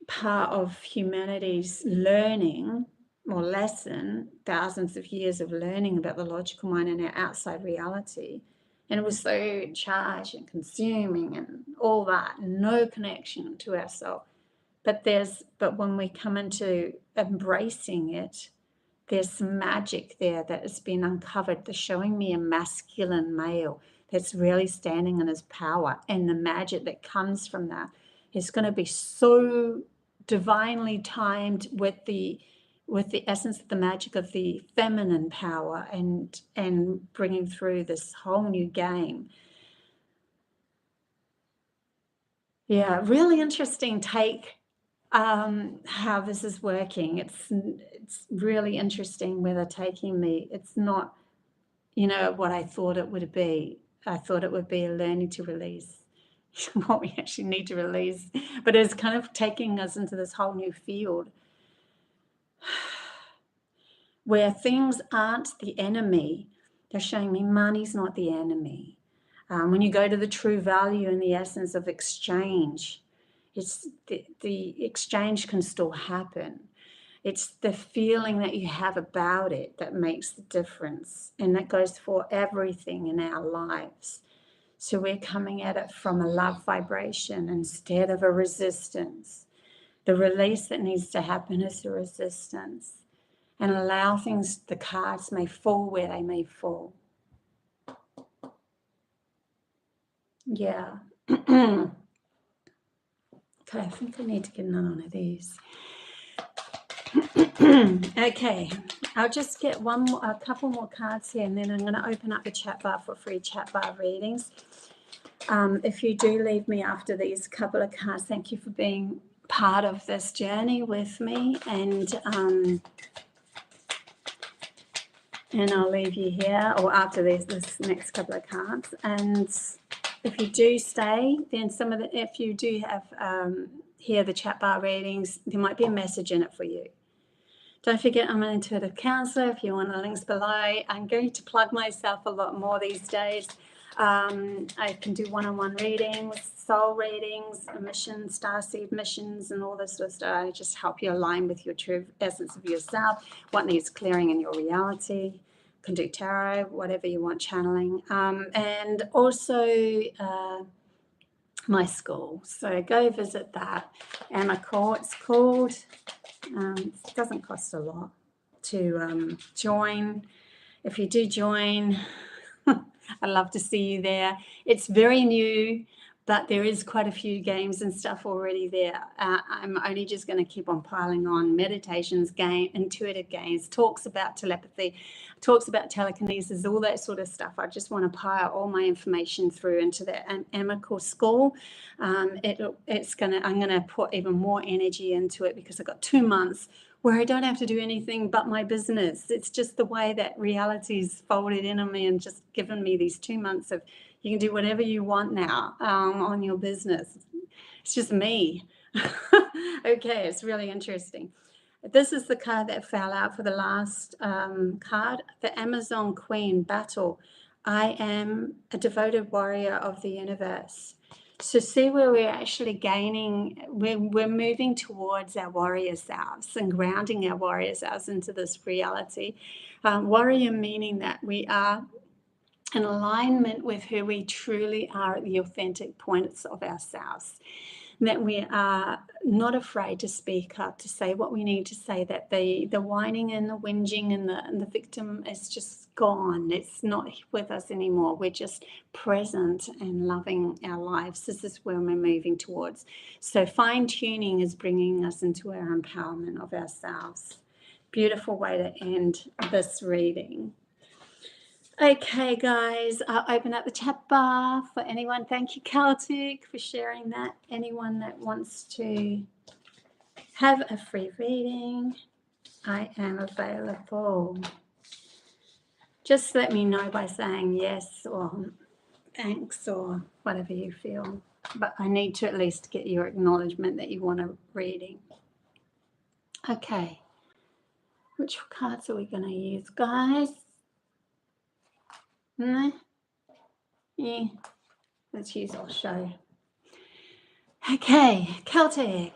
part of humanity's learning or lesson, thousands of years of learning about the logical mind and our outside reality. And it was so charged and consuming and all that, no connection to ourselves. But when we come into embracing it, there's some magic there that has been uncovered. They're showing me a masculine male that's really standing in his power, and the magic that comes from that is going to be so divinely timed with the essence of the magic of the feminine power, and bringing through this whole new game. Yeah, really interesting take how this is working. It's really interesting where they're taking me. It's not, what I thought it would be. I thought it would be a learning to release what we actually need to release, but it's kind of taking us into this whole new field where things aren't the enemy. They're showing me money's not the enemy. When you go to the true value and the essence of exchange, it's the exchange can still happen. It's the feeling that you have about it that makes the difference, and that goes for everything in our lives. So we're coming at it from a love vibration instead of a resistance. The release that needs to happen is the resistance, and allow things, the cards may fall where they may fall. Yeah. Okay, I think I need to get another one of these. Okay, I'll just get a couple more cards here, and then I'm going to open up the chat bar for free chat bar readings. If you do leave me after these couple of cards, thank you for being part of this journey with me, and I'll leave you here, or after this next couple of cards. And if you do stay, then if you do have hear the chat bar readings, there might be a message in it for you. Don't forget, I'm an intuitive counselor. If you want the links below, I'm going to plug myself a lot more these days. I can do one-on-one readings, soul readings, missions, starseed missions, and all this sort of stuff. I just help you align with your true essence of yourself, what needs clearing in your reality. Can do tarot, whatever you want, channeling, and also my school. So go visit that. AMAKEL, it's called. It doesn't cost a lot to join. If you do join, I'd love to see you there. It's very new, but there is quite a few games and stuff already there. I'm only just going to keep on piling on meditations, intuitive games, talks about telepathy, talks about telekinesis, all that sort of stuff. I just want to pile all my information through into that AMAKEL school. I'm going to put even more energy into it, because I've got 2 months where I don't have to do anything but my business. It's just the way that reality's folded in on me and just given me these 2 months of, you can do whatever you want now on your business. It's just me. Okay, it's really interesting. This is the card that fell out for the last card, the Amazon Queen Battle. I am a devoted warrior of the universe. So see where we're actually gaining, we're moving towards our warrior selves and grounding our warrior selves into this reality. Warrior meaning that we are in alignment with who we truly are at the authentic points of ourselves. That we are not afraid to speak up, to say what we need to say, that the whining and the whinging and the victim is just gone. It's not with us anymore. We're just present and loving our lives. This is where we're moving towards. So fine-tuning is bringing us into our empowerment of ourselves. Beautiful way to end this reading. Okay, guys, I'll open up the chat bar for anyone. Thank you, Celtic, for sharing that. Anyone that wants to have a free reading, I am available. Just let me know by saying yes or thanks or whatever you feel. But I need to at least get your acknowledgement that you want a reading. Okay. Which cards are we going to use, guys? No? Yeah. Let's use Osho. Okay, Celtic.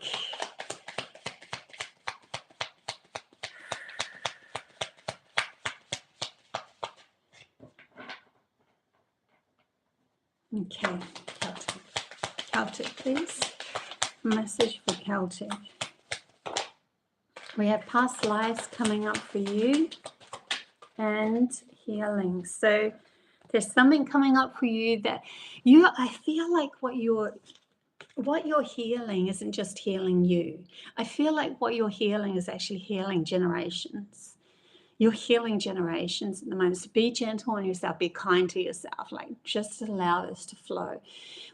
Okay, Celtic. Celtic, please. Message for Celtic. We have past lives coming up for you and healing. So there's something coming up for you that I feel like what you're healing isn't just healing you. I feel like what you're healing is actually healing generations. You're healing generations at the moment. So be gentle on yourself. Be kind to yourself. Like, just allow this to flow.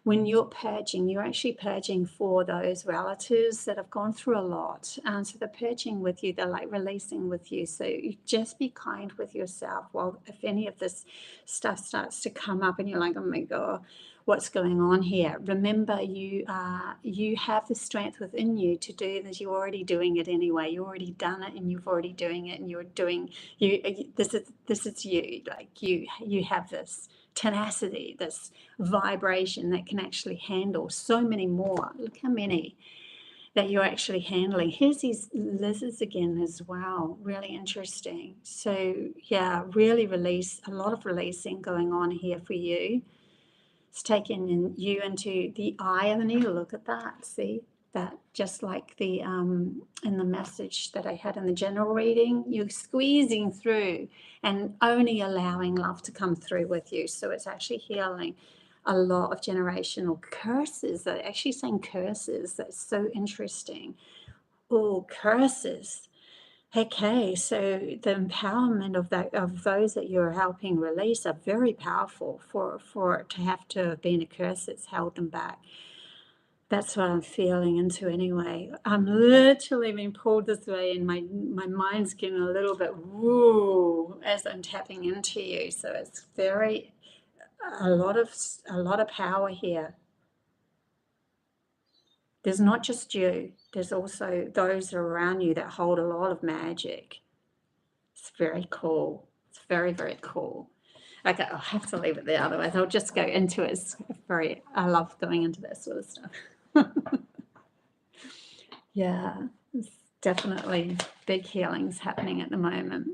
When you're purging, you're actually purging for those relatives that have gone through a lot. So they're purging with you. They're like releasing with you. So you just be kind with yourself. Well, if any of this stuff starts to come up and you're like, oh my God, what's going on here? Remember, you have the strength within you to do this. You're already doing it anyway. You've already done it, and you've already doing it, and you're doing this is you. Like you have this tenacity, this vibration that can actually handle so many more. Look how many that you're actually handling. Here's these lizards again as well. Really interesting. So yeah, really a lot of releasing going on here for you. It's taking you into the eye of the needle. Look at that. See that? Just like the in the message that I had in the general reading, you're squeezing through and only allowing love to come through with you. So it's actually healing a lot of generational curses. They're actually saying curses. That's so interesting. Oh, curses. Okay, so the empowerment of those that you're helping release are very powerful for it to have been a curse that's held them back. That's what I'm feeling into anyway. I'm literally being pulled this way, and my mind's getting a little bit woo as I'm tapping into you. So it's a lot of power here. There's not just you. There's also those around you that hold a lot of magic. It's very cool. It's very, very cool. Okay, I'll have to leave it there, otherwise I'll just go into it. I love going into that sort of stuff. Yeah, it's definitely big healings happening at the moment.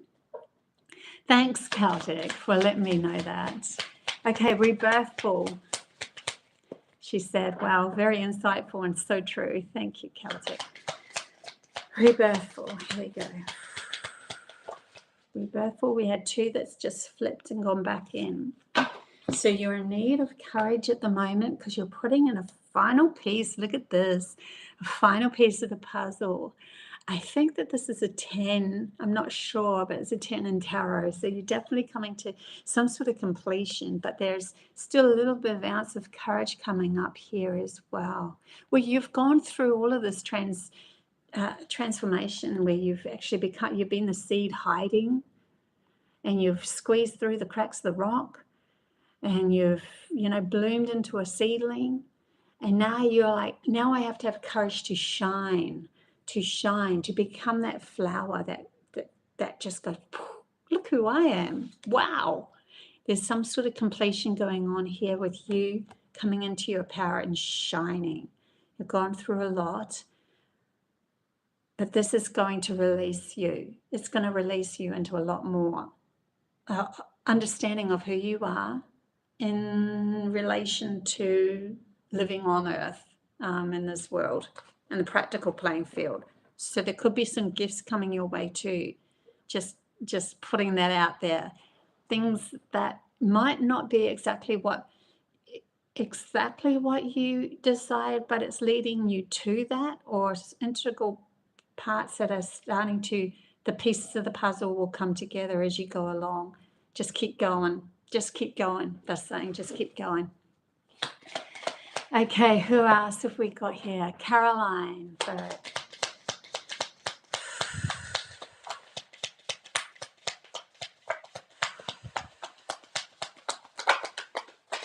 Thanks, Celtic, for letting me know that. Okay, rebirthful. She said, wow, very insightful and so true. Thank you, Celtic. Rebirthful, here we go. Rebirthful, we had two that's just flipped and gone back in. So you're in need of courage at the moment because you're putting in a final piece. Look at this, a final piece of the puzzle. I think that this is a 10. I'm not sure, but it's a 10 in tarot. So you're definitely coming to some sort of completion, but there's still a little bit of ounce of courage coming up here as well. Well, you've gone through all of this transformation where you've actually you've been the seed hiding, and you've squeezed through the cracks of the rock, and you've bloomed into a seedling, and now you're like, now I have to have courage to shine, to become that flower that just goes, look who I am. Wow. There's some sort of completion going on here with you coming into your power and shining. You've gone through a lot, but this is going to release you. It's going to release you into a lot more understanding of who you are in relation to living on earth in this world, in the practical playing field. So there could be some gifts coming your way too. Just putting that out there. Things that might not be exactly what you decide, but it's leading you to that, or integral parts that are starting to, the pieces of the puzzle will come together as you go along. Just keep going. Just keep going. That's saying just keep going. Okay, who else have we got here? Caroline.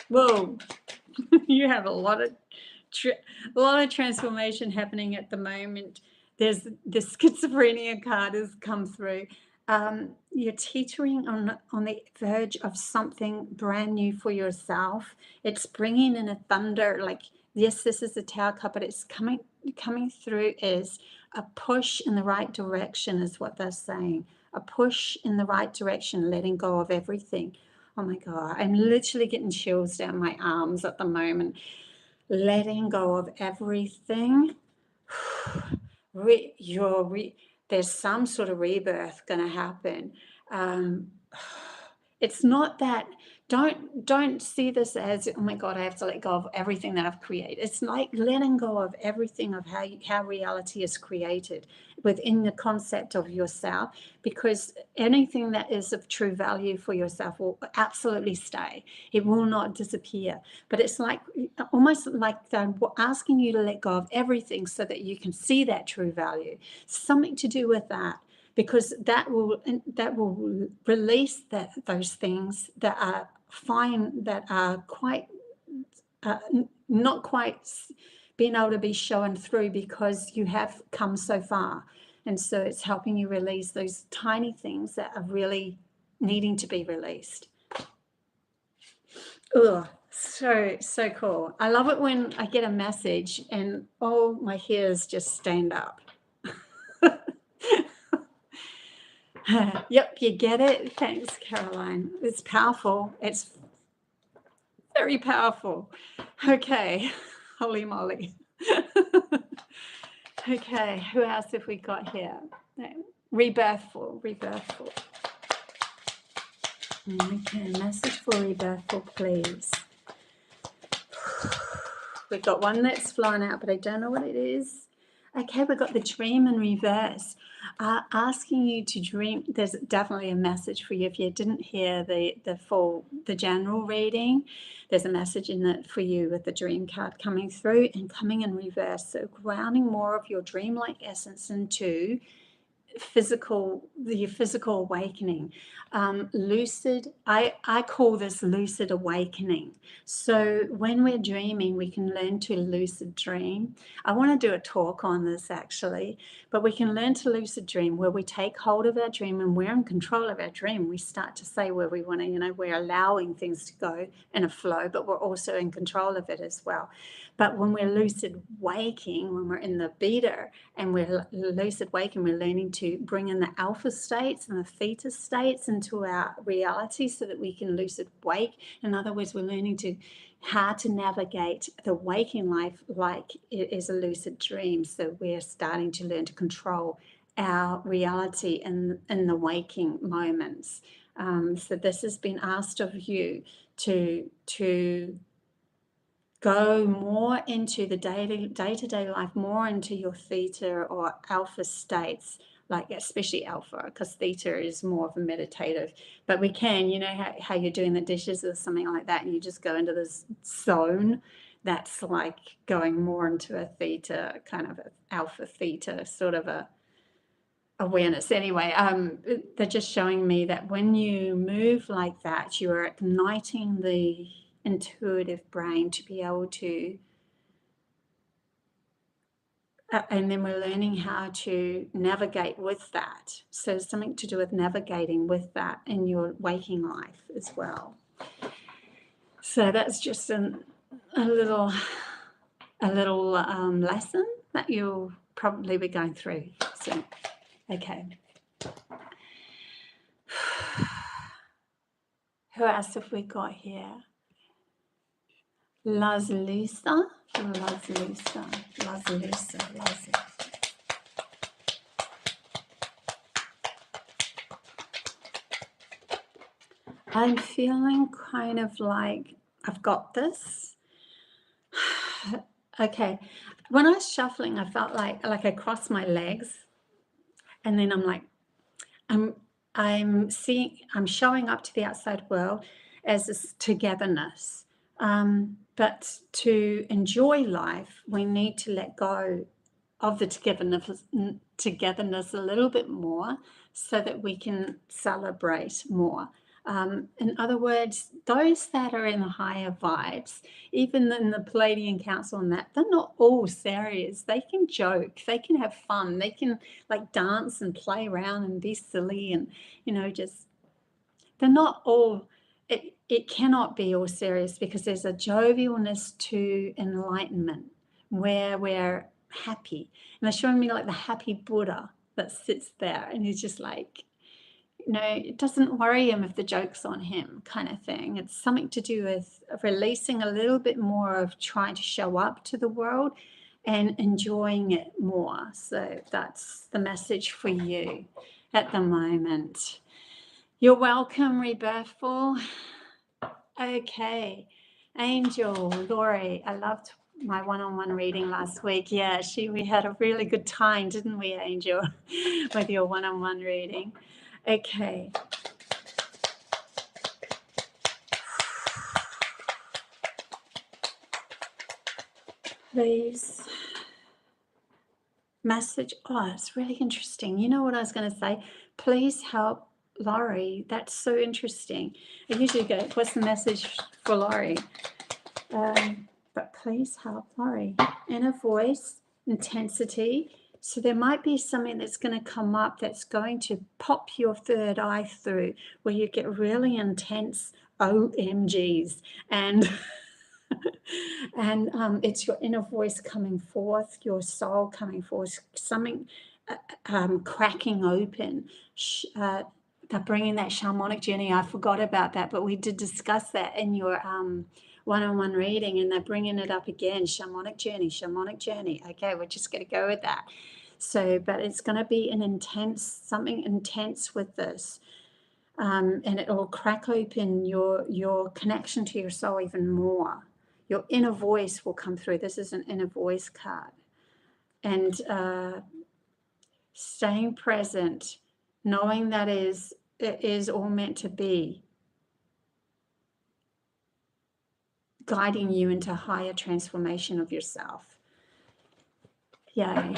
Whoa, you have a lot of transformation happening at the moment. There's the schizophrenia card has come through. You're teetering on the verge of something brand new for yourself. It's bringing in a thunder, like, yes, this is the Tower card, but it's coming through as a push in the right direction, is what they're saying. A push in the right direction, letting go of everything. Oh my God, I'm literally getting chills down my arms at the moment. Letting go of everything. There's some sort of rebirth going to happen. It's not that, don't see this as, oh my God, I have to let go of everything that I've created. It's like letting go of everything of how reality is created within the concept of yourself, because anything that is of true value for yourself will absolutely stay. It will not disappear. But it's like, almost like they're asking you to let go of everything so that you can see that true value. Something to do with that, because that will release those things that are fine, that are quite not quite being able to be shown through, because you have come so far. And so it's helping you release those tiny things that are really needing to be released. Oh, so cool. I love it when I get a message and all my hairs just stand up. Yep, you get it. Thanks, Caroline. It's powerful. It's very powerful. Okay, holy moly. Okay, who else have we got here? Rebirthful. Okay, message for rebirthful, please. We've got one that's flown out, but I don't know what it is. Okay, we've got the dream in reverse. Asking you to dream. There's definitely a message for you. If you didn't hear the general reading, there's a message in it for you with the dream card coming through and coming in reverse. So grounding more of your dreamlike essence into the physical awakening. Lucid, I call this lucid awakening. So when we're dreaming, we can learn to lucid dream. I want to do a talk on this actually, but we can learn to lucid dream where we take hold of our dream and we're in control of our dream. We start to say where we want to, we're allowing things to go in a flow, but we're also in control of it as well. But when we're lucid waking, when we're in the beta and we're lucid waking, we're learning to bring in the alpha states and the theta states into our reality so that we can lucid wake. In other words, we're learning how to navigate the waking life like it is a lucid dream. So we're starting to learn to control our reality in the waking moments. So this has been asked of you to go more into the day-to-day life, more into your theta or alpha states, like especially alpha, because theta is more of a meditative. But we can, how you're doing the dishes or something like that, and you just go into this zone. That's like going more into a theta, kind of an alpha theta sort of a awareness. Anyway, they're just showing me that when you move like that, you are igniting the intuitive brain to be able to and then we're learning how to navigate with that. So something to do with navigating with that in your waking life as well. So that's just a little lesson that you'll probably be going through soon. Okay. Who else have we got here? Lazlusa. I'm feeling kind of like I've got this. Okay. When I was shuffling, I felt like I crossed my legs, and then I'm like, I'm showing up to the outside world as this togetherness. But to enjoy life, we need to let go of the togetherness a little bit more so that we can celebrate more. In other words, those that are in the higher vibes, even in the Pleiadian council and that, they're not all serious. They can joke, they can have fun, they can like dance and play around and be silly and, you know, just, they're not all, it cannot be all serious, because there's a jovialness to enlightenment where we're happy. And they're showing me like the happy Buddha that sits there, and he's just like, you know, it doesn't worry him if the joke's on him, kind of thing. It's something to do with releasing a little bit more of trying to show up to the world and enjoying it more. So that's the message for you at the moment. You're welcome, Rebirthful. Okay, Angel, Lori, I loved my one-on-one reading last week. Yeah, we had a really good time, didn't we, Angel, with your one-on-one reading? Okay. Please. Message. Oh, it's really interesting. You know what I was going to say? Please help Laurie. That's so interesting. I usually go, what's the message for Laurie? But please help Laurie. Inner voice, intensity. So there might be something that's going to come up that's going to pop your third eye through, where you get really intense OMGs, and and it's your inner voice coming forth, your soul coming forth, something cracking open. They're bringing that shamanic journey. I forgot about that, but we did discuss that in your one-on-one reading, and they're bringing it up again. Shamanic journey. Okay, we're just going to go with that. So, but it's going to be something intense with this. And it will crack open your connection to your soul even more. Your inner voice will come through. This is an inner voice card. And staying present, knowing that it is all meant to be, guiding you into higher transformation of yourself. Yay.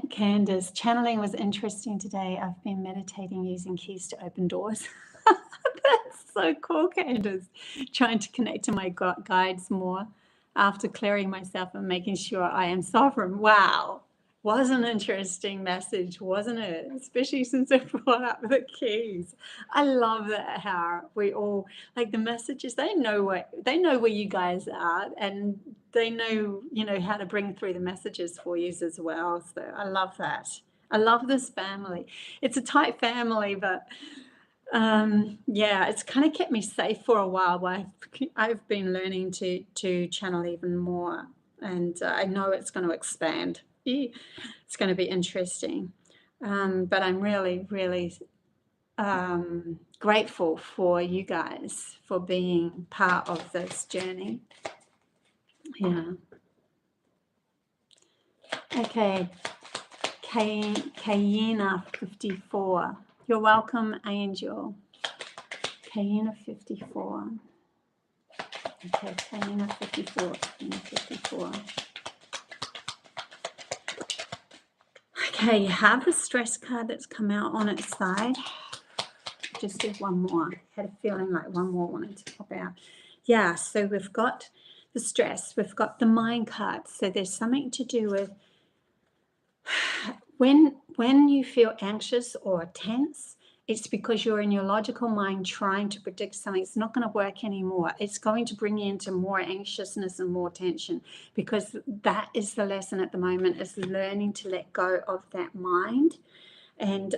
Candace, channeling was interesting today. I've been meditating using keys to open doors. That's so cool, Candace. Trying to connect to my guides more after clearing myself and making sure I am sovereign. Wow. Was an interesting message, wasn't it? Especially since I brought up the keys. I love that, how we all, like the messages, they know where you guys are, and they know, you know, how to bring through the messages for you as well. So I love that. I love this family. It's a tight family, but yeah, it's kind of kept me safe for a while. But I've been learning to channel even more, and I know it's going to expand. It's going to be interesting, but I'm really, really grateful for you guys for being part of this journey. Yeah. Okay. Kayena 54. You're welcome, Angel. Kayena 54. Okay, Kayena 54. Kayena 54. Okay, you have the stress card that's come out on its side. Just do one more. I had a feeling like one more wanted to pop out. Yeah, so we've got the stress. We've got the mind card. So there's something to do with when you feel anxious or tense, it's because you're in your logical mind trying to predict something. It's not going to work anymore. It's going to bring you into more anxiousness and more tension, because that is the lesson at the moment, is learning to let go of that mind and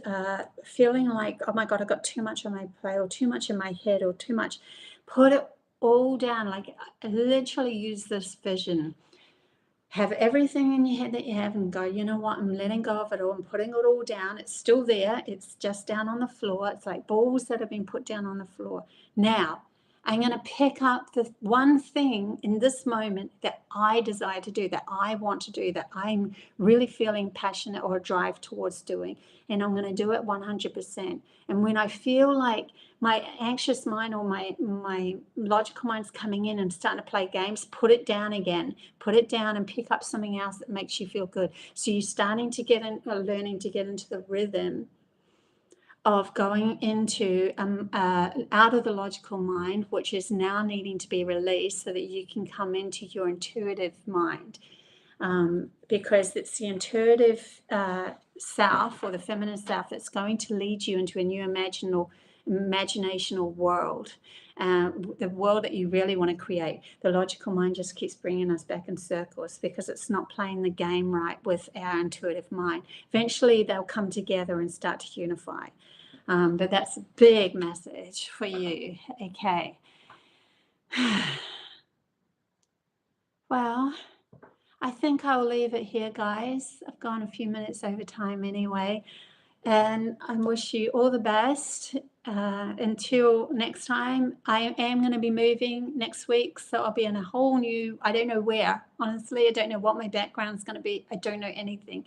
feeling like, oh my God, I've got too much on my plate, or too much in my head, or too much. Put it all down. Like, I literally use this vision. Have everything in your head that you have and go, you know what, I'm letting go of it all. I'm putting it all down. It's still there. It's just down on the floor. It's like balls that have been put down on the floor. Now, I'm going to pick up the one thing in this moment that I desire to do, that I want to do, that I'm really feeling passionate or a drive towards doing. And I'm going to do it 100%. And when I feel like my anxious mind or my logical mind's coming in and starting to play games, put it down again. Put it down and pick up something else that makes you feel good. So you're starting to get in, or learning to get into the rhythm of going into out of the logical mind, which is now needing to be released so that you can come into your intuitive mind, because it's the intuitive self, or the feminine self, that's going to lead you into a new imaginational world, the world that you really want to create. The logical mind just keeps bringing us back in circles because it's not playing the game right with our intuitive mind. Eventually they'll come together and start to unify. But that's a big message for you. Okay. Well, I think I'll leave it here, guys. I've gone a few minutes over time anyway. And I wish you all the best. Until next time, I am going to be moving next week. So I'll be in a whole new, I don't know where. Honestly, I don't know what my background is going to be. I don't know anything.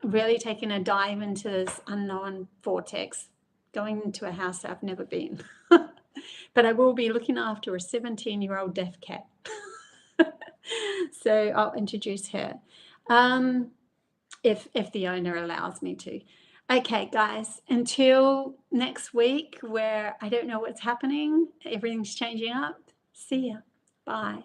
Really taking a dive into this unknown vortex, going into a house that I've never been. But I will be looking after a 17-year-old deaf cat. So I'll introduce her, if the owner allows me to. Okay, guys, until next week, where I don't know what's happening, everything's changing up. See ya. Bye.